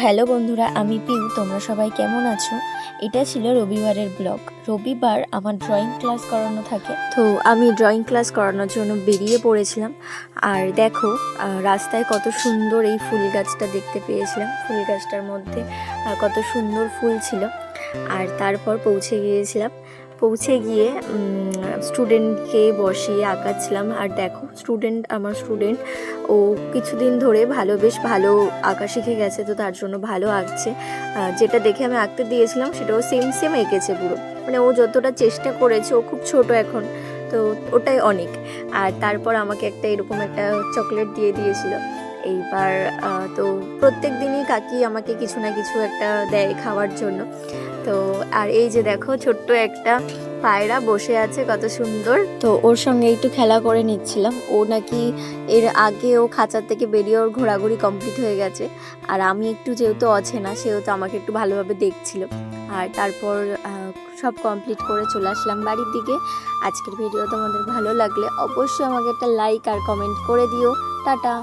Hello বন্ধুরা, আমি পিউ। তোমরা সবাই কেমন আছো? এটা ছিল রবিবারের ব্লগ। রবিবার আমার ড্রয়িং ক্লাস করানো থাকে, তো আমি ড্রয়িং ক্লাস করানোর জন্য বেরিয়ে পড়েছিলাম। আর দেখো রাস্তায় কত সুন্দর এই ফুল গাছটা দেখতে পেয়েছিলাম। ফুল গাছটার মধ্যে কত সুন্দর ফুল ছিল। আর তারপর পৌঁছে গিয়ে স্টুডেন্টকে বসিয়ে আঁকাচ্ছিলাম। আর দেখো আমার স্টুডেন্ট ও কিছুদিন ধরে বেশ ভালো আঁকা শিখে গেছে, তো তার জন্য ভালো আঁকছে। যেটা দেখে আমি আঁকতে দিয়েছিলাম সেটাও সেম এঁকেছে পুরো। মানে ও যতটা চেষ্টা করেছে, ও খুব ছোট এখন, তো ওটাই অনেক। আর তারপর আমাকে এরকম একটা চকলেট দিয়ে দিয়েছিল। এইবার তো প্রত্যেক দিনই কাকি আমাকে কিছু না কিছু একটা দেয় খাওয়ার জন্য। তো আর এই যে দেখো ছোট্ট একটা পায়রা বসে আছে, কত সুন্দর। তো ওর সঙ্গে একটু খেলা করে নিচ্ছিলাম। ও নাকি এর আগে ও খাঁচার থেকে বেরিয়ে ওর ঘোরাঘুরি কমপ্লিট হয়ে গেছে। আর আমি একটু যেহেতু অচেনা, সেহেতু আমাকে একটু ভালোভাবে দেখছিল। আর তারপর সব কমপ্লিট করে চলে আসলাম বাড়ির দিকে। আজকের ভিডিও তোমাদের ভালো লাগলে অবশ্যই আমাকে একটা লাইক আর কমেন্ট করে দিও। টাটা।